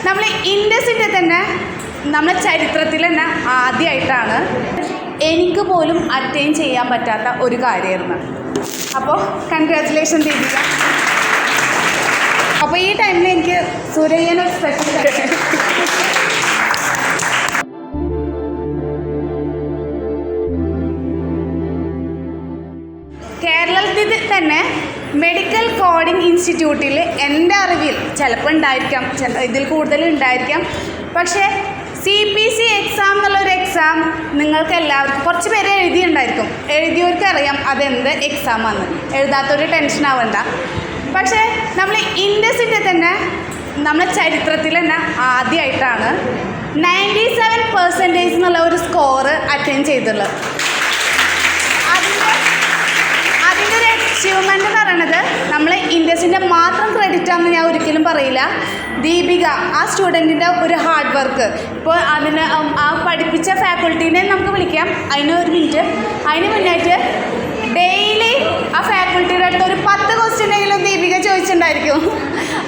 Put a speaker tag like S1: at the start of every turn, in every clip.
S1: നമ്മൾ ഇൻഡസിൻ്റെ തന്നെ നമ്മുടെ ചരിത്രത്തിൽ തന്നെ ആദ്യമായിട്ടാണ് എനിക്ക് പോലും അറ്റൈൻ ചെയ്യാൻ പറ്റാത്ത ഒരു കാര്യമായിരുന്നു. അപ്പോൾ കൺഗ്രാജുലേഷൻ ദീപിക. അപ്പോൾ ഈ ടൈമിൽ എനിക്ക് സുരയ്യനൊരു സ്പെഷ്യൽ കേരളത്തിൽ തന്നെ മെഡിക്കൽ കോഡിംഗ് ഇൻസ്റ്റിറ്റ്യൂട്ടിൽ എൻ്റെ അറിവിൽ ചിലപ്പോൾ ഉണ്ടായിരിക്കാം, ഇതിൽ കൂടുതൽ ഉണ്ടായിരിക്കാം. പക്ഷേ CPC എക്സാം എന്നുള്ളൊരു എക്സാം നിങ്ങൾക്ക് എല്ലാവർക്കും കുറച്ച് പേര് എഴുതിയിട്ടുണ്ടായിരിക്കും. എഴുതിയവർക്ക് അറിയാം അതെന്ത് എക്സാമാണ്. എഴുതാത്തൊരു ടെൻഷൻ ആവണ്ട. പക്ഷേ നമ്മൾ ഇൻഡസിൻ്റെ തന്നെ നമ്മുടെ ചരിത്രത്തിൽ തന്നെ ആദ്യമായിട്ടാണ് 97% എന്നുള്ള ഒരു സ്കോർ അറ്റൈൻ ചെയ്തിട്ടുള്ളത്. അതിൻ്റെ ഒരു അച്ചീവ്മെൻ്റ് എന്ന് പറയുന്നത് നമ്മൾ ഇൻഡസിൻ്റെ മാത്രം ക്രെഡിറ്റ് ആണെന്ന് ഞാൻ ഒരിക്കലും പറയില്ല. ദീപിക ആ സ്റ്റുഡൻറ്റിൻ്റെ ഒരു ഹാർഡ് വർക്ക്. ഇപ്പോൾ അതിന് ആ പഠിപ്പിച്ച ഫാക്കൾട്ടീനെ നമുക്ക് വിളിക്കാം. അതിന് ഒരു മിനിറ്റ്. അതിന് മുന്നായിട്ട് ഡെയിലി ആ ഫാക്കൾട്ടിയുടെ അടുത്ത് ഒരു 10 ക്വസ്റ്റ്യനെങ്കിലും ദീപിക ചോദിച്ചിട്ടുണ്ടായിരിക്കും.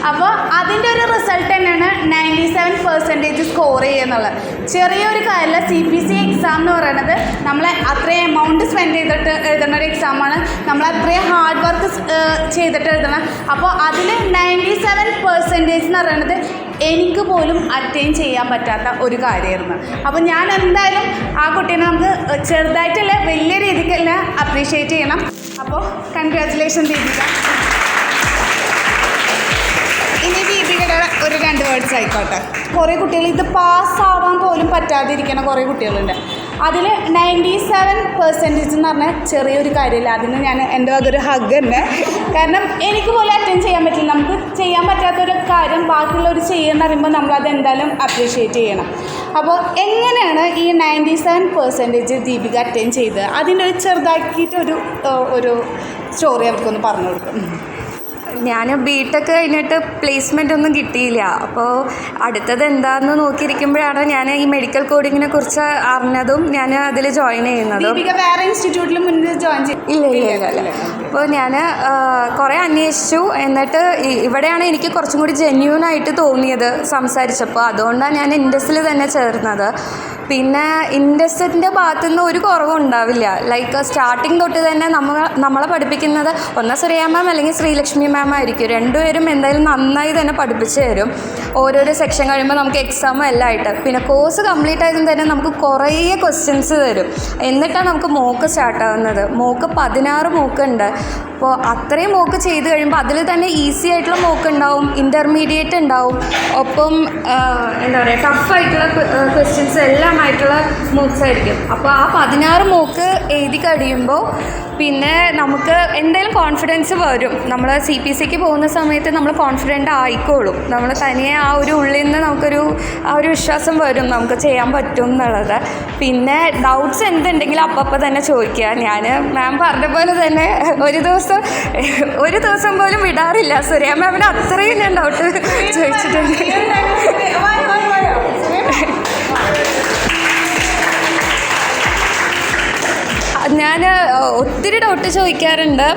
S1: അപ്പോൾ അതിൻ്റെ ഒരു റിസൾട്ട് തന്നെയാണ് 97% സ്കോർ ചെയ്യുന്നുള്ളത്. ചെറിയൊരു കാര്യമല്ല. CPC എക്സാം എന്ന് പറയുന്നത് നമ്മൾ അത്രയും എമൗണ്ട് സ്പെൻഡ് ചെയ്തിട്ട് എഴുതുന്ന ഒരു എക്സാമാണ്. നമ്മൾ അത്രയും ഹാർഡ് വർക്ക് ചെയ്തിട്ട് എഴുതണം. അപ്പോൾ അതിൽ 97% എന്ന് പറയുന്നത് എനിക്ക് പോലും അറ്റൈൻ ചെയ്യാൻ പറ്റാത്ത ഒരു കാര്യമായിരുന്നു. അപ്പോൾ ഞാൻ എന്തായാലും ആ കുട്ടീനെ നമുക്ക് ചെറുതായിട്ടല്ല വലിയ രീതിക്കല്ല അപ്രീഷിയേറ്റ് ചെയ്യണം. അപ്പോൾ കൺഗ്രാജുലേഷൻ ദീപിക. ഇനി ദീപികയുടെ ഒരു 2 വേർഡ്സ് ആയിക്കോട്ടെ. കുറേ കുട്ടികൾ ഇത് പാസ്സാവാൻ പോലും പറ്റാതിരിക്കുന്ന കുറേ കുട്ടികളുണ്ട്. അതിൽ 97% എന്ന് പറഞ്ഞാൽ ചെറിയൊരു കാര്യമില്ല. അതിന് ഞാൻ എൻ്റെ വകയൊരു ഹഗ് തന്നെ. കാരണം എനിക്ക് പോലും അറ്റൻഡ് ചെയ്യാൻ പറ്റില്ല. നമുക്ക് ചെയ്യാൻ പറ്റാത്തൊരു കാര്യം ബാക്കിയുള്ളവർ ചെയ്യുമെന്ന് പറയുമ്പോൾ നമ്മളത് എന്തായാലും അപ്രീഷിയേറ്റ് ചെയ്യണം. അപ്പോൾ എങ്ങനെയാണ് ഈ 97% ദീപിക അറ്റൻഡ് ചെയ്തത്? അതിൻ്റെ ഒരു ചെറുതാക്കിയിട്ടൊരു സ്റ്റോറി അവർക്കൊന്ന് പറഞ്ഞു കൊടുക്കും.
S2: ഞാൻ BTech കഴിഞ്ഞിട്ട് പ്ലേസ്മെൻ്റ് ഒന്നും കിട്ടിയില്ല. അപ്പോൾ അടുത്തത് എന്താണെന്ന് നോക്കിയിരിക്കുമ്പോഴാണ് ഞാൻ ഈ മെഡിക്കൽ കോഡിങ്ങിനെ കുറിച്ച് അറിഞ്ഞതും ഞാൻ അതിൽ ജോയിൻ ചെയ്യുന്നതും.
S1: വേറെ ഇൻസ്റ്റിറ്റ്യൂട്ടിൽ മുന്നേ ജോയിൻ
S2: ഇല്ല. അപ്പോൾ ഞാൻ കുറേ അന്വേഷിച്ചു. എന്നിട്ട് ഇവിടെയാണ് എനിക്ക് കുറച്ചും കൂടി ജെന്യൂനായിട്ട് തോന്നിയത് സംസാരിച്ചപ്പോൾ. അതുകൊണ്ടാണ് ഞാൻ ഇൻഡസിൽ തന്നെ ചേർന്നത്. പിന്നെ ഇൻഡസിൻ്റെ ഭാഗത്തുനിന്ന് ഒരു കുറവും ഉണ്ടാവില്ല. ലൈക്ക് സ്റ്റാർട്ടിങ് തൊട്ട് തന്നെ നമ്മളെ പഠിപ്പിക്കുന്നത് ഒന്ന് സുരയ്യ മാം അല്ലെങ്കിൽ ശ്രീലക്ഷ്മി മാം ആയിരിക്കും. രണ്ടുപേരും എന്തായാലും നന്നായി തന്നെ പഠിപ്പിച്ച് തരും. ഓരോരോ സെക്ഷൻ കഴിയുമ്പോൾ നമുക്ക് എക്സാമും എല്ലാം ആയിട്ട്. പിന്നെ കോഴ്സ് കംപ്ലീറ്റ് ആയതും തന്നെ നമുക്ക് കുറേ ക്വസ്റ്റ്യൻസ് തരും. എന്നിട്ടാണ് നമുക്ക് മോക്ക് സ്റ്റാർട്ട് ആവുന്നത്. മോക്ക് 16 മോക്കുണ്ട്. അപ്പോൾ അത്രയും മോക്ക് ചെയ്ത് കഴിയുമ്പോൾ അതിൽ തന്നെ ഈസി ആയിട്ടുള്ള മോക്ക് ഉണ്ടാവും, ഇൻ്റർമീഡിയറ്റ് ഉണ്ടാവും, ഒപ്പം എന്താ പറയുക ടഫായിട്ടുള്ള ക്വസ്റ്റ്യൻസ് എല്ലാം ആയിട്ടുള്ള മോക്സ് ആയിരിക്കും. അപ്പോൾ ആ 16 മോക്ക് എഴുതി കഴിയുമ്പോൾ പിന്നെ നമുക്ക് എന്തായാലും കോൺഫിഡൻസ് വരും. നമ്മൾ CPCക്ക് പോകുന്ന സമയത്ത് നമ്മൾ കോൺഫിഡൻ്റ് ആയിക്കോളും. നമ്മൾ തനിയെ ആ ഒരു ഉള്ളിൽ നിന്ന് ആ ഒരു വിശ്വാസം വരും നമുക്ക് ചെയ്യാൻ പറ്റും എന്നുള്ളത്. പിന്നെ ഡൗട്ട്സ് എന്തുണ്ടെങ്കിലും അപ്പം തന്നെ ചോദിക്കുക. ഞാൻ മാം പറഞ്ഞ പോലെ തന്നെ ഒരു ദിവസം പോലും വിടാറില്ല. സുരയ്യ മാമിന് അത്രയും ഞാൻ ഡൗട്ട് ചോദിച്ചിട്ടുണ്ട്. ഞാൻ ഒത്തിരി ഡൗട്ട് ചോദിക്കാറുണ്ട്.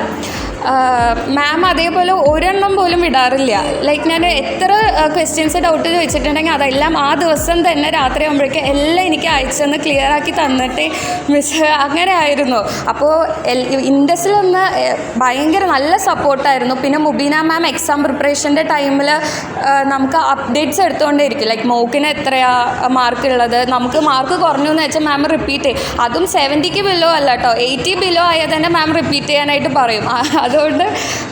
S2: മാം അതേപോലെ ഒരെണ്ണം പോലും വിടാറില്ല. ലൈക്ക് ഞാൻ എത്ര ക്വസ്റ്റ്യൻസ് ഡൗട്ട് ചോദിച്ചിട്ടുണ്ടെങ്കിൽ അതെല്ലാം ആ ദിവസം തന്നെ രാത്രി ആകുമ്പോഴേക്കും എല്ലാം എനിക്ക് അയച്ചെന്ന് ക്ലിയർ ആക്കി തന്നിട്ട് അങ്ങനെ ആയിരുന്നു. അപ്പോൾ ഇൻഡസിൽ നിന്ന് ഭയങ്കര നല്ല സപ്പോർട്ടായിരുന്നു. പിന്നെ മുബീന മാം എക്സാം പ്രിപ്പറേഷൻ്റെ ടൈമിൽ നമുക്ക് അപ്ഡേറ്റ്സ് എടുത്തുകൊണ്ടേയിരിക്കും. ലൈക്ക് മോക്കിന് എത്രയാ മാർക്കുള്ളത്, നമുക്ക് മാർക്ക് കുറഞ്ഞു എന്ന് വെച്ചാൽ മാം റിപ്പീറ്റ് ചെയ്യും. അതും 70ക്ക് ബിലോ അല്ല കേട്ടോ, 80 ബിലോ ആയാൽ തന്നെ മാം റിപ്പീറ്റ് ചെയ്യാനായിട്ട് പറയും. അതുകൊണ്ട്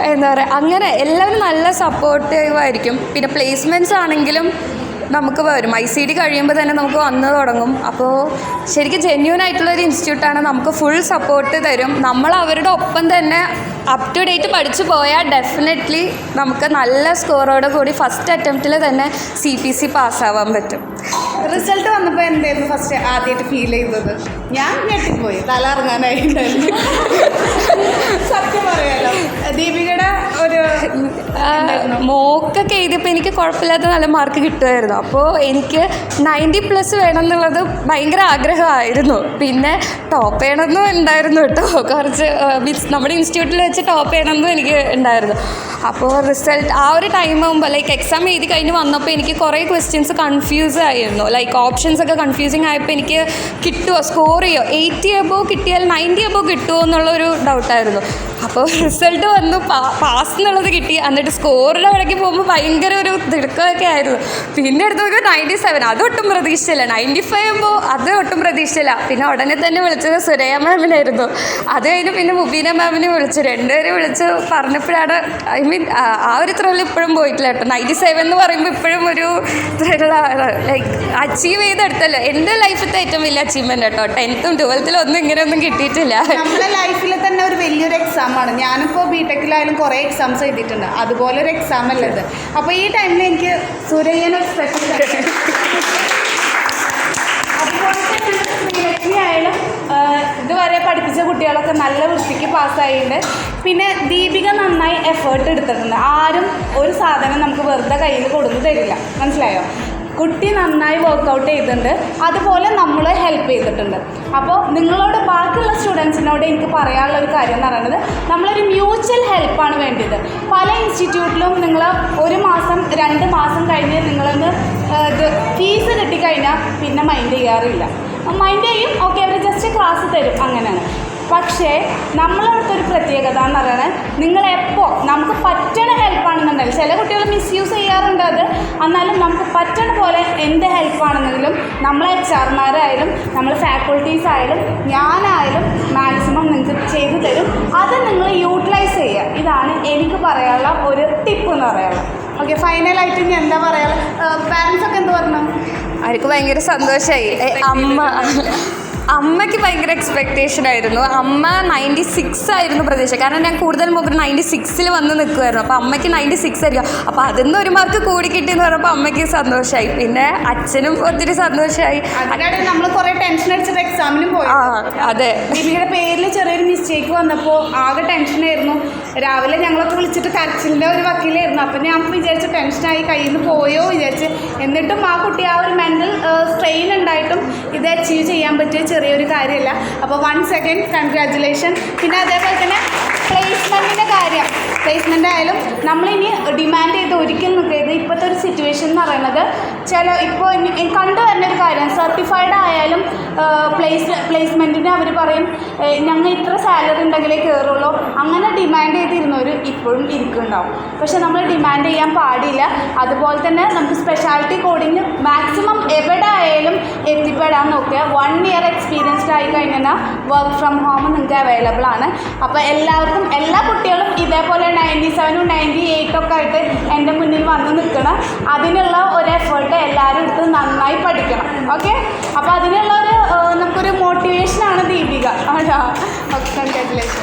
S2: എന്താ പറയുക അങ്ങനെ എല്ലാവരും നല്ല സപ്പോർട്ടീവായിരിക്കും. പിന്നെ പ്ലേസ്മെൻറ്റ്സ് ആണെങ്കിലും നമുക്ക് വരും. ICD കഴിയുമ്പോൾ തന്നെ നമുക്ക് വന്ന് തുടങ്ങും. അപ്പോൾ ശരിക്കും ജെന്യൂൻ ആയിട്ടുള്ളൊരു ഇൻസ്റ്റിറ്റ്യൂട്ടാണ്. നമുക്ക് ഫുൾ സപ്പോർട്ട് തരും. നമ്മൾ അവരുടെ ഒപ്പം തന്നെ അപ് ടു ഡേറ്റ് പഠിച്ചു പോയാൽ ഡെഫിനറ്റ്ലി നമുക്ക് നല്ല സ്കോറോട് കൂടി ഫസ്റ്റ് അറ്റംപ്റ്റിൽ തന്നെ CPC പാസ്സാവാൻ പറ്റും.
S1: റിസൾട്ട് വന്നപ്പോൾ എന്തായിരുന്നു ഫസ്റ്റ് ആദ്യമായിട്ട് ഫീൽ ചെയ്തത്? ഞാൻ ഞെട്ടിപ്പോയി, തല ഇറങ്ങാനായിട്ട്. സത്യം പറയാലോ, ദീപികയുടെ ഒരു
S2: മോക്കൊക്കെ എഴുതിയപ്പോൾ എനിക്ക് കുഴപ്പമില്ലാത്ത നല്ല മാർക്ക് കിട്ടുമായിരുന്നു. അപ്പോൾ എനിക്ക് 90+ വേണം എന്നുള്ളത് ഭയങ്കര ആഗ്രഹമായിരുന്നു. പിന്നെ ടോപ്പ് ചെയ്യണമെന്നും ഉണ്ടായിരുന്നു കേട്ടോ. കുറച്ച് മീൻസ് നമ്മുടെ ഇൻസ്റ്റിറ്റ്യൂട്ടിൽ വെച്ച് ടോപ്പ് ചെയ്യണമെന്നും എനിക്ക് ഉണ്ടായിരുന്നു. അപ്പോൾ റിസൾട്ട് ആ ഒരു ടൈം ആകുമ്പോൾ ലൈക്ക് എക്സാം എഴുതി കഴിഞ്ഞ് വന്നപ്പോൾ എനിക്ക് കുറേ ക്വസ്റ്റ്യൻസ് കൺഫ്യൂസ് ആയിരുന്നു. ലൈക്ക് ഓപ്ഷൻസ് ഒക്കെ കൺഫ്യൂസിങ് ആയപ്പോൾ എനിക്ക് കിട്ടുമോ, സ്കോർ ചെയ്യോ, 80 above കിട്ടിയാൽ 90 above കിട്ടുമോ എന്നുള്ളൊരു ഡൗട്ടായിരുന്നു. അപ്പോൾ റിസൾട്ട് വന്നു, പാസ് എന്നുള്ളത് കിട്ടി. എന്നിട്ട് സ്കോറിൻ്റെ അവിടേക്ക് പോകുമ്പോൾ ഭയങ്കര ഒരു തിടുക്കമൊക്കെ ആയിരുന്നു. പിന്നെ എടുത്ത് നോക്കിയാൽ 97, അതൊട്ടും പ്രതീക്ഷിച്ചില്ല. 95 ആകുമ്പോൾ അത് ഒട്ടും പ്രതീക്ഷിച്ചില്ല. പിന്നെ ഉടനെ തന്നെ വിളിച്ചത് സുരയ്യ മാമിനായിരുന്നു. അത് കഴിഞ്ഞ് പിന്നെ മുബീന മാമിനെ വിളിച്ചു. രണ്ടുപേരും വിളിച്ച് പറഞ്ഞപ്പോഴാണ് ഐ മീൻ ആ ഒരു ത്രില്ല് ഇപ്പോഴും പോയിട്ടില്ല കേട്ടോ. 97 എന്ന് പറയുമ്പോൾ ഇപ്പോഴും ഒരു ത്രില്ലാണ്. Like achieve ചെയ്തെടുത്തല്ലോ. എൻ്റെ ലൈഫിലത്തെ ഏറ്റവും വലിയ അച്ചീവ്മെൻറ്റ് കേട്ടോ. 10th 12th ഒന്നും ഇങ്ങനെയൊന്നും കിട്ടിയിട്ടില്ല.
S1: നമ്മുടെ ലൈഫിൽ തന്നെ ഒരു വലിയൊരു എക്സാമാണ്. ഞാനിപ്പോൾ ബിടെക്കിലായാലും കുറേ എക്സാംസ് എഴുതിയിട്ടുണ്ട്. അതുപോലെ ഒരു എക്സാം അല്ലത്. അപ്പോൾ ഈ ടൈമിൽ എനിക്ക് സുരയ്യനൊരു സ്പെഷ്യൽ അതുപോലെ തന്നെ ശ്രീലക്ഷ്മി ആയാലും ഇതുവരെ പഠിപ്പിച്ച കുട്ടികളൊക്കെ നല്ല വൃത്തിക്ക് പാസ്സായിട്ടുണ്ട്. പിന്നെ ദീപിക നന്നായി എഫേർട്ട് എടുത്തിട്ടുണ്ട്. ആരും ഒരു സാധനം നമുക്ക് വെറുതെ കയ്യിൽ കൊടുത്തു തരില്ല, മനസ്സിലായോ? കുട്ടി നന്നായി വർക്കൗട്ട് ചെയ്തിട്ടുണ്ട്. അതുപോലെ നമ്മൾ ഹെൽപ്പ് ചെയ്തിട്ടുണ്ട്. അപ്പോൾ നിങ്ങളോട് ബാക്കിയുള്ള സ്റ്റുഡൻസിനോട് എനിക്ക് പറയാനുള്ള ഒരു കാര്യം എന്ന് പറയുന്നത്, നമ്മളൊരു മ്യൂച്വൽ ഹെൽപ്പാണ് വേണ്ടത്. പല ഇൻസ്റ്റിറ്റ്യൂട്ടിലും നിങ്ങൾ 1 മാസം 2 മാസം കഴിഞ്ഞ് നിങ്ങളൊന്ന് ഇത് ഫീസ് കിട്ടിക്കഴിഞ്ഞാൽ പിന്നെ മൈൻഡ് ചെയ്യാറില്ല. മൈൻഡ് ചെയ്യും, ഓക്കെ അവർ ജസ്റ്റ് ക്ലാസ് തരും, അങ്ങനെയാണ്. പക്ഷേ നമ്മളവിടുത്തെ ഒരു പ്രത്യേകത എന്ന് പറയുന്നത്, നിങ്ങളെപ്പോൾ നമുക്ക് പറ്റണ ഹെൽപ്പാണെന്നുണ്ടെങ്കിൽ, ചില കുട്ടികൾ മിസ്യൂസ് ചെയ്യാറുണ്ട് അത്, എന്നാലും നമുക്ക് പറ്റണ പോലെ എന്ത് ഹെൽപ്പാണെന്നെങ്കിലും നമ്മൾ HR-മാരായാലും നമ്മൾ ഫാക്കൾട്ടീസ് ആയാലും ഞാനായാലും മാക്സിമം നിങ്ങൾക്ക് ചെയ്തു തരും. അത് നിങ്ങൾ യൂട്ടിലൈസ് ചെയ്യുക. ഇതാണ് എനിക്ക് പറയാനുള്ള ഒരു ടിപ്പ് എന്ന് പറയാനുള്ളത്. ഓക്കെ, ഫൈനലായിട്ട് ഇനി എന്താ പറയാനുള്ളത്? പാരൻസൊക്കെ എന്ത് പറഞ്ഞു?
S2: അവർക്ക് ഭയങ്കര സന്തോഷമായി. അമ്മയ്ക്ക് ഭയങ്കര എക്സ്പെക്റ്റേഷൻ ആയിരുന്നു. അമ്മ 96 ആയിരുന്നു പ്രതീക്ഷ. കാരണം ഞാൻ കൂടുതൽ മുമ്പ് 96 വന്ന് നിൽക്കുമായിരുന്നു. അപ്പോൾ അമ്മയ്ക്ക് 96 ആയിരിക്കും. അപ്പോൾ അതിൽ നിന്ന് 1 മാർക്ക് കൂടി കിട്ടിയെന്ന് പറഞ്ഞപ്പോൾ അമ്മയ്ക്ക് സന്തോഷമായി. പിന്നെ അച്ഛനും ഒത്തിരി സന്തോഷമായി.
S1: നമ്മൾ കുറേ ടെൻഷൻ അടിച്ചിട്ട് എക്സാമിനും പോയി.
S2: അതെ,
S1: ദീപികയുടെ പേരിൽ ചെറിയൊരു മിസ്റ്റേക്ക് വന്നപ്പോൾ ആകെ ടെൻഷനായിരുന്നു. രാവിലെ ഞങ്ങളൊക്കെ വിളിച്ചിട്ട് കരച്ചിലിൻ്റെ ഒരു വക്കീലായിരുന്നു. അപ്പം ഞാൻ വിചാരിച്ചു ടെൻഷനായി കയ്യിൽ നിന്ന് പോയോ വിചാരിച്ച്. എന്നിട്ടും ആ കുട്ടി ആ ഒരു മെൻ്റൽ സ്ട്രെയിൻ ഉണ്ടായിട്ടും ഇത് അച്ചീവ് ചെയ്യാൻ പറ്റിയ ചെറിയൊരു കാര്യമല്ല. അപ്പോൾ വൺസ് അഗൈൻ കൺഗ്രാജുലേഷൻ. പിന്നെ അതേപോലെ തന്നെ പ്ലേസ്മെൻറ്റിൻ്റെ കാര്യം, പ്ലേസ്മെൻ്റ് ആയാലും നമ്മളിനി ഡിമാൻഡ് ചെയ്ത് ഒരിക്കലും നിൽക്കരുത്. ഇപ്പോഴത്തെ ഒരു സിറ്റുവേഷൻ എന്ന് പറയുന്നത്, ഇപ്പോൾ കണ്ടു വരുന്ന ഒരു കാര്യം, സർട്ടിഫൈഡ് ആയാലും പ്ലേസ്മെൻറ്റിന് അവർ പറയും ഞങ്ങൾ ഇത്ര സാലറി ഉണ്ടെങ്കിലേ കയറുള്ളൂ. അങ്ങനെ ഡിമാൻഡ് ചെയ്തിരുന്നവർ ഇപ്പോഴും ഇരിക്കുന്നുണ്ടാവും. പക്ഷെ നമ്മൾ ഡിമാൻഡ് ചെയ്യാൻ പാടില്ല. അതുപോലെ തന്നെ നമുക്ക് സ്പെഷ്യാലിറ്റി കോഡിങ് മാക്സിമം എവിടെ ആയാലും എത്തിപ്പെടാൻ നോക്കുക. 1 year എക്സ്പീരിയൻസ്ഡ് ആയി കഴിഞ്ഞാൽ വർക്ക് ഫ്രം ഹോം നിങ്ങൾക്ക് അവൈലബിൾ ആണ്. അപ്പോൾ എല്ലാവർക്കും, എല്ലാ കുട്ടികളും ഇതേപോലെ 97 98 ഒക്കെ ആയിട്ട് എൻ്റെ മുന്നിൽ വന്ന് നിൽക്കണം. അതിനുള്ള ഒരു എഫേർട്ട് എല്ലാവരും എടുത്ത് നന്നായി പഠിക്കണം. ഓക്കെ, അപ്പോൾ അതിനുള്ള ഒരു നമുക്കൊരു മോട്ടിവേഷനാണ് ദീപിക. Okay, congratulation.